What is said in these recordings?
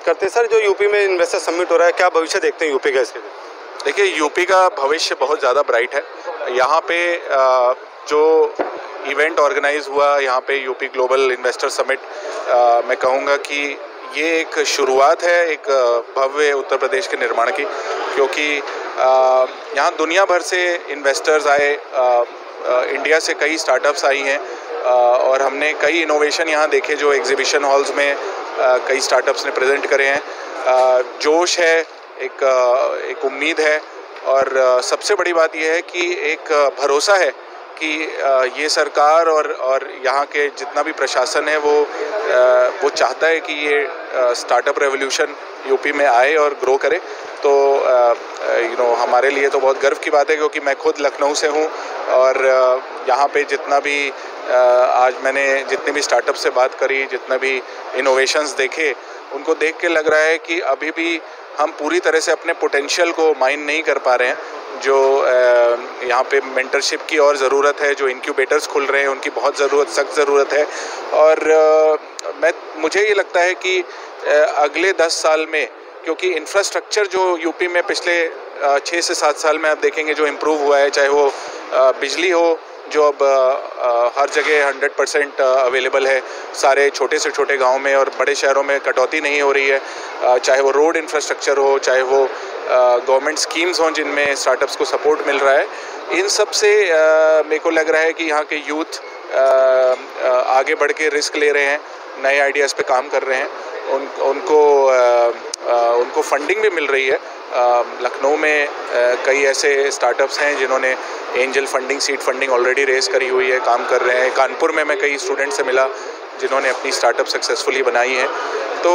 करते हैं। सर, जो यूपी में इन्वेस्टर समिट हो रहा है, क्या भविष्य देखते हैं यूपी का इसके? देखिए, यूपी का भविष्य बहुत ज़्यादा ब्राइट है। यहाँ पे जो इवेंट ऑर्गेनाइज हुआ, यहाँ पे यूपी ग्लोबल इन्वेस्टर समिट, मैं कहूँगा कि ये एक शुरुआत है एक भव्य उत्तर प्रदेश के निर्माण की, क्योंकि यहाँ दुनिया भर से इन्वेस्टर्स आए, इंडिया से कई स्टार्टअप्स आई हैं, और हमने कई इनोवेशन यहाँ देखे जो एग्जीबिशन हॉल्स में कई स्टार्टअप्स ने प्रेजेंट करे हैं। जोश है, एक उम्मीद है, और सबसे बड़ी बात यह है कि एक भरोसा है कि ये सरकार और यहाँ के जितना भी प्रशासन है वो चाहता है कि ये स्टार्टअप रेवोल्यूशन यूपी में आए और ग्रो करे। तो हमारे लिए तो बहुत गर्व की बात है, क्योंकि मैं खुद लखनऊ से हूँ, और यहाँ पे जितना भी आज मैंने जितने भी स्टार्टअप से बात करी, जितना भी इनोवेशंस देखे, उनको देख के लग रहा है कि अभी भी हम पूरी तरह से अपने पोटेंशियल को माइन नहीं कर पा रहे हैं। जो यहाँ पे मेंटरशिप की और ज़रूरत है, जो इंक्यूबेटर्स खुल रहे हैं उनकी बहुत सख्त ज़रूरत है, और मुझे ये लगता है कि अगले 10 साल में, क्योंकि इंफ्रास्ट्रक्चर जो यूपी में पिछले 6 से 7 साल में आप देखेंगे जो इम्प्रूव हुआ है, चाहे वो बिजली हो जो अब हर जगह 100% अवेलेबल है, सारे छोटे से छोटे गांव में और बड़े शहरों में कटौती नहीं हो रही है, चाहे वो रोड इंफ्रास्ट्रक्चर हो, चाहे वो गवर्नमेंट स्कीम्स हों जिनमें स्टार्टअप्स को सपोर्ट मिल रहा है, इन सब से मेरे को लग रहा है कि यहाँ के यूथ आगे बढ़ के रिस्क ले रहे हैं, नए आइडियाज़ पे काम कर रहे हैं, उनको फंडिंग भी मिल रही है। लखनऊ में कई ऐसे स्टार्टअप्स हैं जिन्होंने angel funding, seed funding already raise करी हुई है, काम कर रहे हैं। कानपुर में मैं कई स्टूडेंट से मिला जिन्होंने अपनी स्टार्टअप सक्सेसफुली बनाई है। तो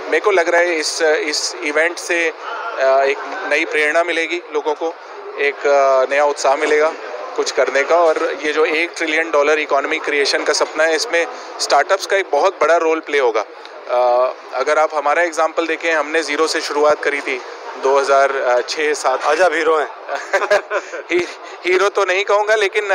मेरे को लग रहा है इस इवेंट से एक नई प्रेरणा मिलेगी लोगों को, एक नया उत्साह मिलेगा कुछ करने का, और ये जो $1 ट्रिलियन इकोनॉमी क्रिएशन का सपना है, इसमें स्टार्टअप्स का एक बहुत बड़ा रोल प्ले होगा। अगर आप हमारा एग्जाम्पल देखें, हमने ज़ीरो से शुरुआत करी थी 2006-07। आज आप हीरो हैं। हीरो तो नहीं कहूँगा, लेकिन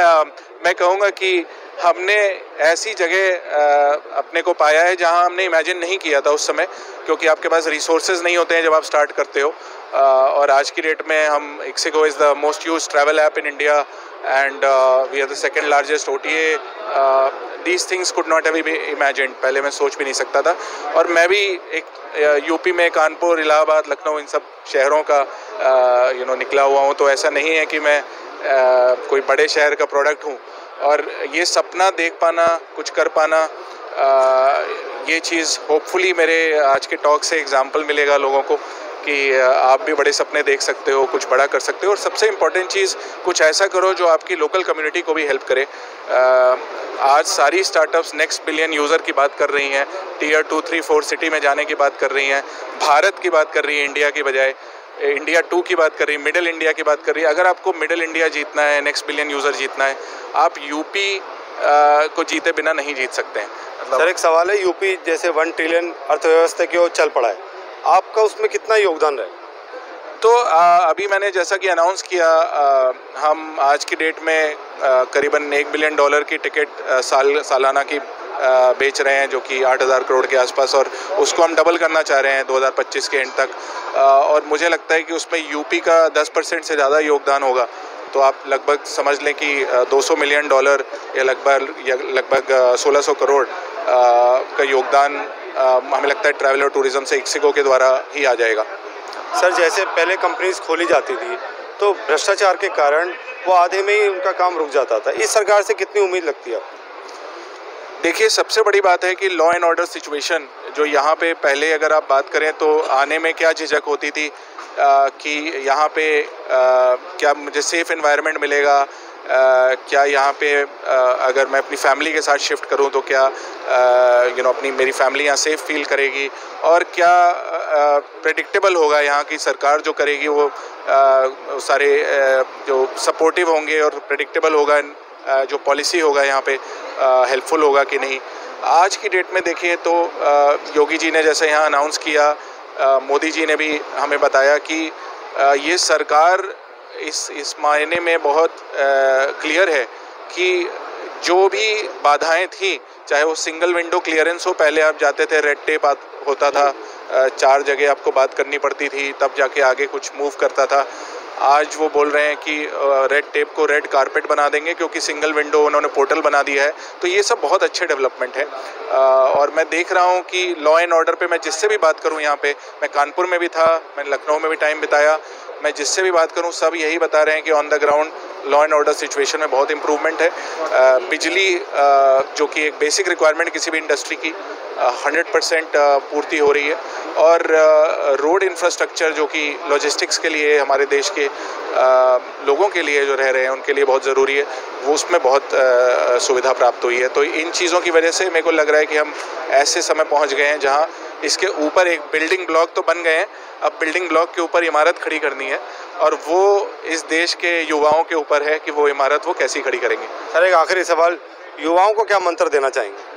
मैं कहूँगा कि हमने ऐसी जगह अपने को पाया है जहाँ हमने इमेजिन नहीं किया था उस समय, क्योंकि आपके पास रिसोर्सेज नहीं होते हैं जब आप स्टार्ट करते हो। और आज की डेट में हम ixigo is the most use travel app in India, and we are the second largest OTA। These things could not have been imagined। पहले मैं सोच भी नहीं सकता था। और मैं भी एक यूपी में कानपुर, इलाहाबाद, लखनऊ, इन सब शहरों का निकला हुआ हूँ, तो ऐसा नहीं है कि मैं कोई बड़े शहर का प्रोडक्ट हूँ। और ये सपना देख पाना, कुछ कर पाना, ये चीज़ होपफुली मेरे आज के टॉक से एग्जाम्पल मिलेगा लोगों को कि आप भी बड़े सपने देख सकते हो, कुछ बड़ा कर सकते हो, और सबसे इम्पॉर्टेंट चीज़ कुछ ऐसा करो जो आपकी लोकल कम्युनिटी को भी हेल्प करे। आज सारी स्टार्टअप्स नेक्स्ट बिलियन यूज़र की बात कर रही हैं, Tier 2, 3, 4 सिटी में जाने की बात कर रही हैं, भारत की बात कर रही है इंडिया की बजाय, इंडिया 2 की बात कर रही है, मिडिल इंडिया की बात कर रही है। अगर आपको मिडिल इंडिया जीतना है, नेक्स्ट बिलियन यूज़र जीतना है, आप यूपी को जीते बिना नहीं जीत सकते हैं। सर, एक सवाल है, यूपी जैसे 1 ट्रिलियन अर्थव्यवस्था की ओर चल पड़ा है, आपका उसमें कितना योगदान रहे? तो अभी मैंने जैसा कि अनाउंस किया, हम आज की डेट में करीबन $1 बिलियन की टिकट सालाना की बेच रहे हैं, जो कि 8,000 करोड़ के आसपास, और उसको हम डबल करना चाह रहे हैं 2025 के एंड तक। और मुझे लगता है कि उसमें यूपी का 10% से ज़्यादा योगदान होगा। तो आप लगभग समझ लें कि $200 मिलियन या लगभग 1,600 करोड़ का योगदान हमें लगता है ट्रैवल और टूरिज्म से ixigo के द्वारा ही आ जाएगा। सर, जैसे पहले कंपनीज खोली जाती थी तो भ्रष्टाचार के कारण वो आधे में ही उनका काम रुक जाता था, इस सरकार से कितनी उम्मीद लगती है आपको? देखिए, सबसे बड़ी बात है कि लॉ एंड ऑर्डर सिचुएशन जो यहाँ पे पहले अगर आप बात करें तो आने में क्या झिझक होती थी कि यहाँ पे क्या मुझे सेफ़ एनवायरनमेंट मिलेगा, क्या यहाँ पे अगर मैं अपनी फैमिली के साथ शिफ्ट करूँ तो क्या अपनी मेरी फैमिली यहाँ सेफ फील करेगी, और क्या प्रेडिक्टेबल होगा यहाँ की सरकार जो करेगी, वो सारे जो सपोर्टिव होंगे और प्रेडिक्टेबल होगा, जो पॉलिसी होगा यहाँ पे हेल्पफुल होगा कि नहीं। आज की डेट में देखिए तो योगी जी ने जैसे यहाँ अनाउंस किया, मोदी जी ने भी हमें बताया कि ये सरकार इस मायने में बहुत क्लियर है कि जो भी बाधाएं थी चाहे वो सिंगल विंडो क्लियरेंस हो, पहले आप जाते थे रेड टेप होता था, 4 जगह आपको बात करनी पड़ती थी तब जाके आगे कुछ मूव करता था। आज वो बोल रहे हैं कि रेड टेप को रेड कारपेट बना देंगे क्योंकि सिंगल विंडो उन्होंने पोर्टल बना दिया है। तो ये सब बहुत अच्छे डेवलपमेंट है। और मैं देख रहा हूँ कि लॉ एंड ऑर्डर पे मैं जिससे भी बात करूँ, यहाँ पे मैं कानपुर में भी था, मैंने लखनऊ में भी टाइम बिताया, मैं जिससे भी बात करूँ सब यही बता रहे हैं कि on the ground law and order situation में बहुत इम्प्रूवमेंट है। बिजली जो कि एक बेसिक रिक्वायरमेंट किसी भी इंडस्ट्री की 100% पूर्ति हो रही है, और रोड इंफ्रास्ट्रक्चर जो कि लॉजिस्टिक्स के लिए हमारे देश के लोगों के लिए जो रह रहे हैं उनके लिए बहुत ज़रूरी है, वो उसमें बहुत सुविधा प्राप्त हुई है। तो इन चीज़ों की वजह से मेरे को लग रहा है कि हम ऐसे समय पहुंच गए हैं जहां इसके ऊपर एक बिल्डिंग ब्लॉक तो बन गए हैं, अब बिल्डिंग ब्लॉक के ऊपर इमारत खड़ी करनी है, और वो इस देश के युवाओं के ऊपर है कि वो इमारत वो कैसी खड़ी करेंगे। सर एक आखिरी सवाल, युवाओं को क्या मंत्र देना चाहेंगे?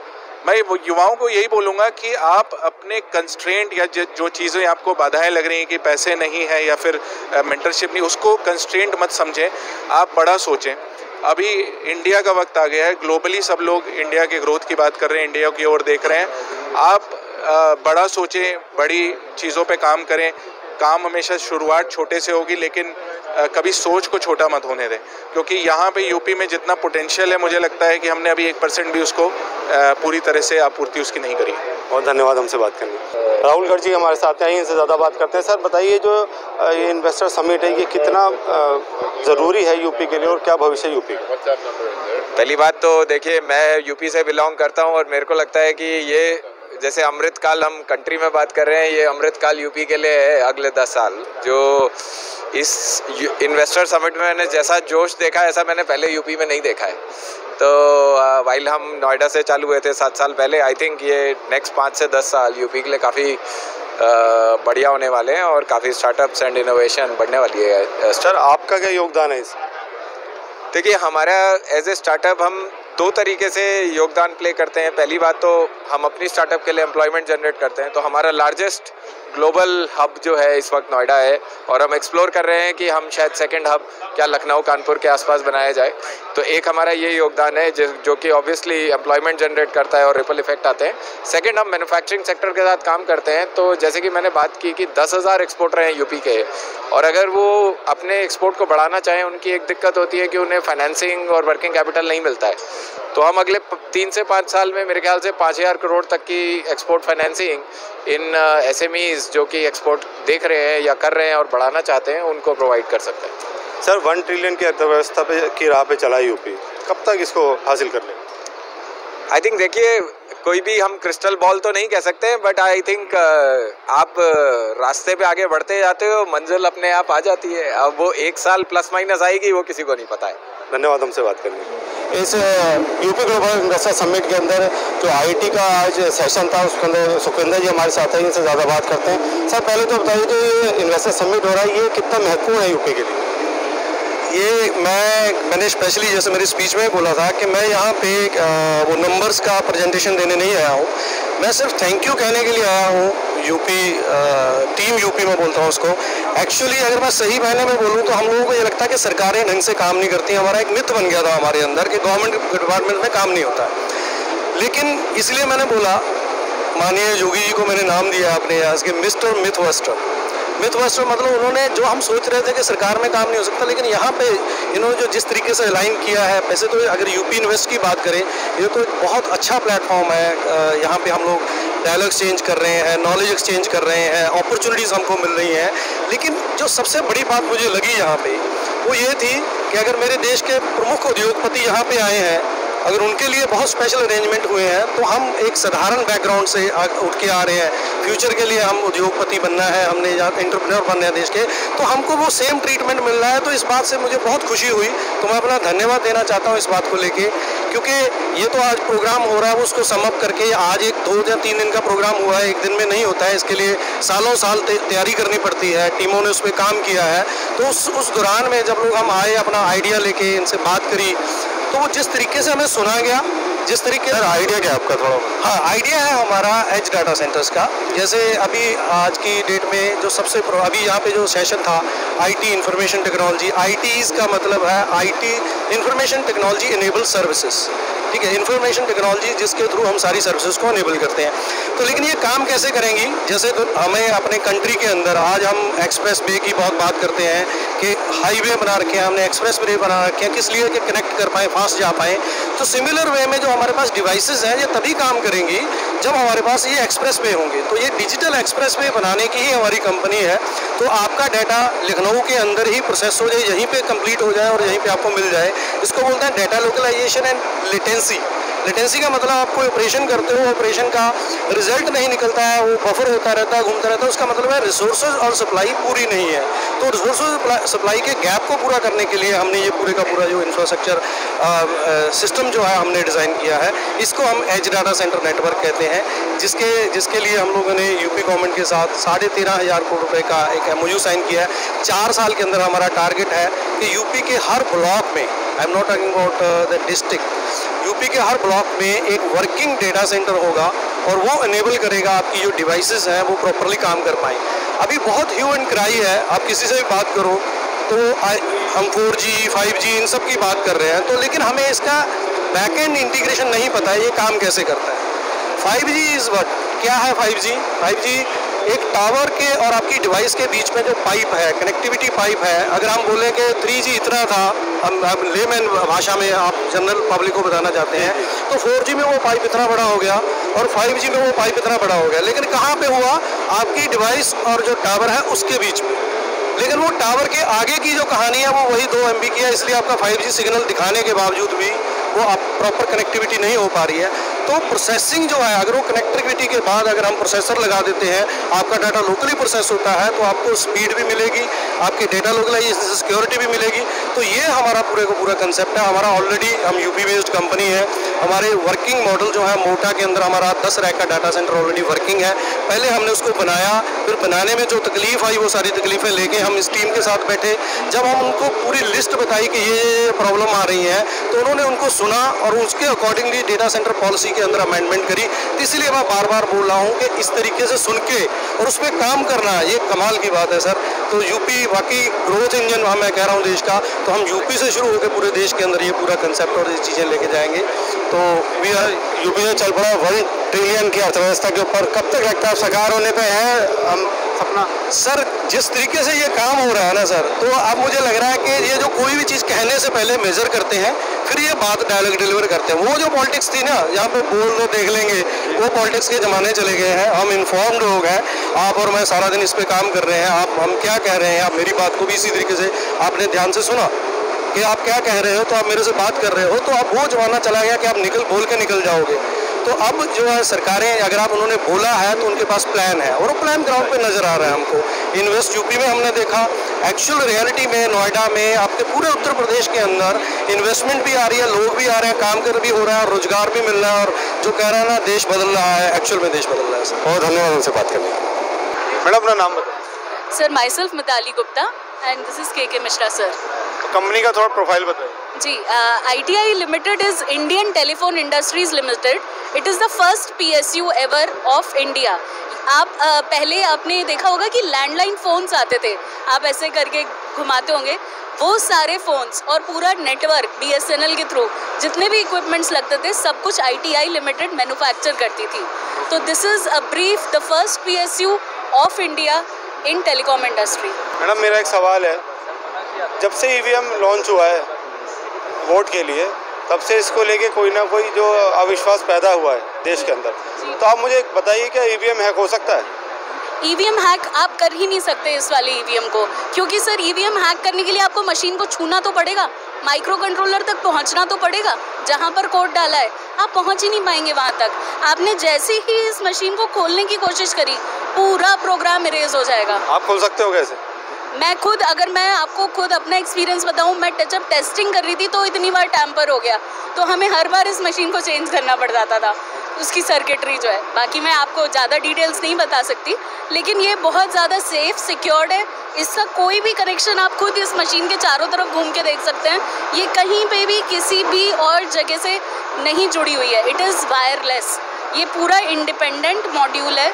मैं युवाओं को यही बोलूँगा कि आप अपने कंस्ट्रेंट या जो चीज़ें आपको बाधाएं लग रही हैं कि पैसे नहीं है या फिर मेंटरशिप नहीं, उसको कंस्ट्रेंट मत समझें, आप बड़ा सोचें। अभी इंडिया का वक्त आ गया है, ग्लोबली सब लोग इंडिया के ग्रोथ की बात कर रहे हैं, इंडिया की ओर देख रहे हैं। आप बड़ा सोचें, बड़ी चीज़ों पे काम करें। काम हमेशा शुरुआत छोटे से होगी, लेकिन कभी सोच को छोटा मत होने दें, क्योंकि यहाँ पे यूपी में जितना पोटेंशियल है मुझे लगता है कि हमने अभी 1% भी उसको पूरी तरह से आपूर्ति उसकी नहीं करी। बहुत धन्यवाद हमसे बात करने। राहुल गर्ग जी हमारे साथ हैं, इनसे ज़्यादा बात करते हैं। सर बताइए, जो ये इन्वेस्टर समिट है ये कितना ज़रूरी है यूपी के लिए और क्या भविष्य है यूपी का? पहली बात तो देखिए, मैं यूपी से बिलोंग करता हूँ और मेरे को लगता है कि ये जैसे अमृतकाल हम कंट्री में बात कर रहे हैं, ये अमृतकाल यूपी के लिए है अगले 10 साल। जो इस इन्वेस्टर समिट में मैंने जैसा जोश देखा है ऐसा मैंने पहले यूपी में नहीं देखा है। तो वाइल हम नोएडा से चालू हुए थे 7 साल पहले, आई थिंक ये नेक्स्ट 5 से 10 साल यूपी के लिए काफ़ी बढ़िया होने वाले हैं और काफ़ी स्टार्टअप्स एंड इनोवेशन बढ़ने वाली है। सर आपका क्या योगदान है इस? देखिए, हमारा एज ए स्टार्टअप हम 2 तरीके से योगदान प्ले करते हैं। पहली बात तो हम अपनी स्टार्टअप के लिए एम्प्लॉयमेंट जनरेट करते हैं, तो हमारा लार्जेस्ट ग्लोबल हब जो है इस वक्त नोएडा है, और हम एक्सप्लोर कर रहे हैं कि हम शायद सेकंड हब क्या लखनऊ कानपुर के आसपास बनाया जाए। तो एक हमारा ये योगदान है जो कि ऑब्वियसली एम्प्लॉयमेंट जनरेट करता है और रिपल इफेक्ट आते हैं। सेकंड, हम मैन्युफैक्चरिंग सेक्टर के साथ काम करते हैं। तो जैसे कि मैंने बात की कि 10,000 एक्सपोर्टर हैं यूपी के, और अगर वो अपने एक्सपोर्ट को बढ़ाना चाहें, उनकी एक दिक्कत होती है कि उन्हें फाइनेंसिंग और वर्किंग कैपिटल नहीं मिलता है। तो हम अगले 3 से 5 साल में मेरे ख्याल से 5,000 करोड़ तक की एक्सपोर्ट फाइनेंसिंग इन SMEs जो कि एक्सपोर्ट देख रहे हैं या कर रहे हैं और बढ़ाना चाहते हैं, उनको प्रोवाइड कर सकते हैं। सर 1 ट्रिलियन की अर्थव्यवस्था की राह पे चला यूपी, कब तक इसको हासिल कर लें? आई थिंक देखिए, कोई भी हम क्रिस्टल बॉल तो नहीं कह सकते हैं, बट आई थिंक आप रास्ते पे आगे बढ़ते जाते हो, मंजिल अपने आप आ जाती है। अब वो 1 साल प्लस माइनस आएगी, वो किसी को नहीं पता है। धन्यवाद हमसे बात करने। इस यूपी ग्लोबल इन्वेस्टर समिट के अंदर जो IT का आज सेशन था उसके अंदर सुखविंदर जी हमारे साथ हैं, इनसे ज़्यादा बात करते हैं। सर पहले तो बताइए, जो ये इन्वेस्टर समिट हो रहा है ये कितना महत्वपूर्ण है यूपी के लिए? ये मैंने स्पेशली जैसे मेरी स्पीच में बोला था कि मैं यहाँ पे वो नंबर्स का प्रेजेंटेशन देने नहीं आया हूँ, मैं सिर्फ थैंक यू कहने के लिए आया हूँ। टीम यूपी में बोलता हूँ उसको। एक्चुअली अगर मैं सही मायने में बोलूँ तो हम लोगों को ये लगता है कि सरकारें ढंग से काम नहीं करती। हमारा एक मिथ बन गया था हमारे अंदर कि गवर्नमेंट डिपार्टमेंट में काम नहीं होता है। लेकिन इसलिए मैंने बोला, माननीय योगी जी को मैंने नाम दिया अपने यहाँ के मिस्टर मिथवस्टर। मिथवस्टर मतलब उन्होंने जो हम सोच रहे थे कि सरकार में काम नहीं हो सकता, लेकिन यहाँ पे इन्होंने जो जिस तरीके से अलाइन किया है, वैसे तो अगर यूपी इन्वेस्ट की बात करें, ये तो एक बहुत अच्छा प्लेटफॉर्म है। यहाँ पे हम लोग डायलॉग एक्सचेंज कर रहे हैं, नॉलेज एक्सचेंज कर रहे हैं, अपॉर्चुनिटीज़ हमको मिल रही हैं। लेकिन जो सबसे बड़ी बात मुझे लगी यहाँ पे वो ये थी कि अगर मेरे देश के प्रमुख उद्योगपति यहाँ पे आए हैं, अगर उनके लिए बहुत स्पेशल अरेंजमेंट हुए हैं, तो हम एक साधारण बैकग्राउंड से उठ के आ रहे हैं। फ्यूचर के लिए हम उद्योगपति बनना है, हमने यहाँ एंटरप्रेन्योर बनना है देश के, तो हमको वो सेम ट्रीटमेंट मिल रहा है। तो इस बात से मुझे बहुत खुशी हुई। तो मैं अपना धन्यवाद देना चाहता हूँ इस बात को लेके, क्योंकि ये तो आज प्रोग्राम हो रहा है, वो उसको समअप करके आज 1, 2 या 3 दिन का प्रोग्राम हुआ है, एक दिन में नहीं होता है। इसके लिए सालों साल तैयारी करनी पड़ती है, टीमों ने उस पर काम किया है। तो उस दौरान में जब लोग हम आए, अपना आइडिया लेके इनसे बात करी, तो वो जिस तरीके से हमें सुना गया, जिस तरीके से आइडिया क्या आपका थोड़ा? हाँ, आइडिया है हमारा एज डाटा सेंटर्स का। जैसे अभी आज की डेट में जो सबसे अभी यहाँ पे जो सेशन था IT इंफॉर्मेशन टेक्नोलॉजी, ITs का मतलब है IT information technology enable services. ठीक है, इंफॉर्मेशन टेक्नोलॉजी जिसके थ्रू हम सारी सर्विसेज को अनेबल करते हैं। तो लेकिन ये काम कैसे करेंगी? जैसे तो हमें अपने कंट्री के अंदर आज हम एक्सप्रेस वे की बहुत बात करते हैं कि हाईवे बना रखे हैं हमने, एक्सप्रेस वे बना रखे हैं, किस लिए कि कनेक्ट कर पाएँ, फास्ट जा पाएँ। तो सिमिलर वे में जो हमारे पास डिवाइसेस हैं ये तभी काम करेंगी जब हमारे पास ये एक्सप्रेस वे होंगे। तो ये डिजिटल एक्सप्रेस वे बनाने की ही हमारी कंपनी है। तो आपका डाटा लखनऊ के अंदर ही प्रोसेस हो जाए, यहीं पे कंप्लीट हो जाए और यहीं पे आपको मिल जाए। इसको बोलते हैं data localisation and latency. Latency का मतलब आप कोई ऑपरेशन करते हो, ऑपरेशन का रिजल्ट नहीं निकलता है, वो बफर होता रहता है, घूमता रहता है, उसका मतलब है रिसोर्सेज और सप्लाई पूरी नहीं है। तो रिसोर्सेज सप्लाई के गैप को पूरा करने के लिए हमने ये पूरे का पूरा जो इंफ्रास्ट्रक्चर सिस्टम जो है हमने डिज़ाइन किया है, इसको हम एज डाटा सेंटर नेटवर्क कहते हैं, जिसके लिए हम लोगों ने यूपी गवर्नमेंट के साथ 13,500 करोड़ रुपए का एक MOU साइन किया है। 4 साल के अंदर हमारा टारगेट है कि यूपी के हर ब्लॉक में, I am not talking about the district, UP के हर ब्लॉक में एक वर्किंग डेटा सेंटर होगा और वो इनेबल करेगा आपकी जो डिवाइसेस हैं वो प्रॉपरली काम कर पाएँ। अभी बहुत ह्यू एंड क्राई है, आप किसी से भी बात करो तो हम 4G 5G इन सब की बात कर रहे हैं, तो लेकिन हमें इसका बैक एंड इंटीग्रेशन नहीं पता है, ये काम कैसे करता है। 5G इज़ व्हाट, क्या है 5G? 5G एक टावर के और आपकी डिवाइस के बीच में जो पाइप है, कनेक्टिविटी पाइप है। अगर हम बोले कि 3G इतना था, हम लेमैन भाषा में आप जनरल पब्लिक को बताना चाहते हैं, तो 4G में वो पाइप इतना बड़ा हो गया और 5G में वो पाइप इतना बड़ा हो गया। लेकिन कहाँ पे हुआ? आपकी डिवाइस और जो टावर है उसके बीच में। लेकिन वो टावर के आगे की जो कहानी है वो वही 2 MB की है, इसलिए आपका 5G सिग्नल दिखाने के बावजूद भी वो आप प्रॉपर कनेक्टिविटी नहीं हो पा रही है। तो प्रोसेसिंग जो है, अगर वो कनेक्टिविटी के बाद अगर हम प्रोसेसर लगा देते हैं, आपका डाटा लोकली प्रोसेस होता है, तो आपको स्पीड भी मिलेगी, आपके डाटा लोकलाइजेशन सिक्योरिटी भी मिलेगी। तो ये हमारा पूरे का पूरा कंसेप्ट है। हमारा ऑलरेडी, हम यूपी बेस्ड कंपनी है, हमारे वर्किंग मॉडल जो है मोटा के अंदर हमारा 10 रैक का डाटा सेंटर ऑलरेडी वर्किंग है। पहले हमने उसको बनाया, फिर बनाने में जो तकलीफ आई वो सारी तकलीफें लेके हम इस टीम के साथ बैठे। जब हम उनको पूरी लिस्ट बताई कि ये प्रॉब्लम आ रही है, तो उन्होंने उनको सुना और उसके अकॉर्डिंगली डेटा सेंटर पॉलिसी के अंदर अमेंडमेंट करी। इसलिए मैं बार बार बोल रहा हूँ कि इस तरीके से सुन के और उस पर काम करना, ये कमाल की बात है सर। तो यूपी वाकई ग्रोथ इंजन मैं कह रहा हूँ देश का, तो हम यूपी से शुरू होकर पूरे देश के अंदर ये पूरा कंसेप्ट और ये चीज़ें लेके जाएंगे। तो यूपी में चल पड़ा 1 ट्रिलियन की अर्थव्यवस्था के ऊपर, कब तक लगता है साकार होने पे है अपना? सर जिस तरीके से ये काम हो रहा है ना सर, तो अब मुझे लग रहा है कि ये जो कोई भी चीज़ कहने से पहले मेजर करते हैं, फिर ये बात डायलॉग डिलीवर करते हैं। वो जो पॉलिटिक्स थी ना, यहाँ पे बोल दो देख लेंगे, वो पॉलिटिक्स के ज़माने चले गए हैं। हम इन्फॉर्म्ड लोग हैं, आप और मैं सारा दिन इस पे काम कर रहे हैं। आप हम क्या कह रहे हैं, आप मेरी बात को भी इसी तरीके से आपने ध्यान से सुना कि आप क्या कह रहे हो, तो आप मेरे से बात कर रहे हो। तो अब वो ज़माना चला गया कि आप बोल के निकल जाओगे। तो अब जो है सरकारें, अगर आप उन्होंने बोला है तो उनके पास प्लान है और वो प्लान ग्राउंड पे नज़र आ रहा है हमको। इन्वेस्ट यूपी में हमने देखा, एक्चुअल रियलिटी में नोएडा में, आपके पूरे उत्तर प्रदेश के अंदर इन्वेस्टमेंट भी आ रही है, लोग भी आ रहे हैं, काम कर भी हो रहा है और रोजगार भी मिल रहा है। और जो कह रहा है ना देश बदल रहा है, एक्चुअल में देश बदल रहा है सर। बहुत धन्यवाद उनसे बात करने का। मैडम अपना नाम बताएं। Sir myself Mitali Gupta and this is KK Mishra sir. Company का थोड़ा प्रोफाइल बताएं। जी, ITI Limited is Indian Telephone Industries Limited. It is the first PSU ever of India. आप पहले आपने देखा होगा कि लैंडलाइन फ़ोन्स आते थे, आप ऐसे करके घुमाते होंगे, वो सारे फ़ोन्स और पूरा नेटवर्क BSNL के थ्रू जितने भी इक्विपमेंट्स लगते थे, सब कुछ ITI लिमिटेड मैन्युफैक्चर करती थी। तो this is a brief the first PSU of India in telecom industry. Madam मेरा एक सवाल है, जब से EVM लॉन्च हुआ है वोट के लिए, तब से इसको लेके कोई ना कोई जो अविश्वास पैदा हुआ है देश के अंदर, तो आप मुझे बताइए क्या EVM हैक हो सकता है? EVM हैक आप कर ही नहीं सकते इस वाले EVM को, क्योंकि सर EVM हैक करने के लिए आपको मशीन को छूना तो पड़ेगा, माइक्रो कंट्रोलर तक पहुंचना तो पड़ेगा। जहां पर कोड डाला है आप पहुंच ही नहीं पाएंगे वहां तक। आपने जैसे ही इस मशीन को खोलने की कोशिश करी, पूरा प्रोग्राम इरेज हो जाएगा। आप खोल सकते हो कैसे? मैं खुद, अगर मैं आपको खुद अपना एक्सपीरियंस बताऊं, मैं टचअप टेस्टिंग कर रही थी तो इतनी बार टैम्पर हो गया, तो हमें हर बार इस मशीन को चेंज करना पड़ जाता था, उसकी सर्किटरी जो है। बाकी मैं आपको ज़्यादा डिटेल्स नहीं बता सकती, लेकिन ये बहुत ज़्यादा सेफ सिक्योर्ड है। इसका कोई भी कनेक्शन आप खुद इस मशीन के चारों तरफ घूम के देख सकते हैं, ये कहीं पे भी किसी भी और जगह से नहीं जुड़ी हुई है। इट इज़ वायरलेस, ये पूरा इंडिपेंडेंट मॉड्यूल है,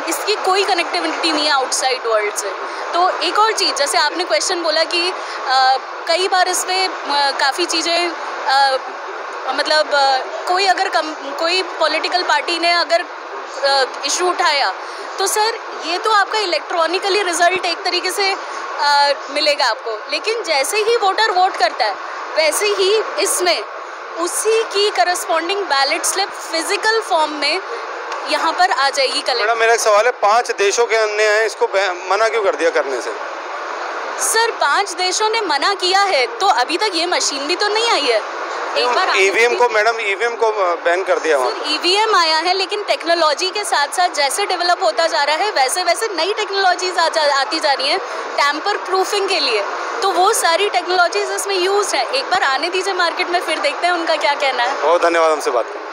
इसकी कोई कनेक्टिविटी नहीं है आउटसाइड वर्ल्ड से। तो एक और चीज़, जैसे आपने क्वेश्चन बोला कि कई बार इस पर काफ़ी चीज़ें मतलब कोई अगर कोई पॉलिटिकल पार्टी ने अगर इशू उठाया तो सर ये तो आपका इलेक्ट्रॉनिकली रिजल्ट एक तरीके से मिलेगा आपको, लेकिन जैसे ही वोटर वोट करता है वैसे ही इसमें उसी की corresponding ballot slip physical form में यहाँ पर आ जाएगी कल। मैडम मेरा एक सवाल है, 5 देशों के अन्य हैं, इसको मना क्यों कर दिया करने से? सर 5 देशों ने मना किया है तो अभी तक ये मशीन भी तो नहीं आई है। एक बार ईवीएम को मैडम ईवीएम को बैन कर दिया वहाँ। ईवीएम आया है, लेकिन टेक्नोलॉजी के साथ साथ जैसे डेवलप होता जा रहा है वैसे वैसे नई टेक्नोलॉजीज आती जा रही हैं टैम्पर प्रूफिंग के लिए, तो वो सारी टेक्नोलॉजीज इसमें यूज है। एक बार आने दीजिए मार्केट में, फिर देखते हैं उनका क्या कहना है। बहुत धन्यवाद हमसे बात करने।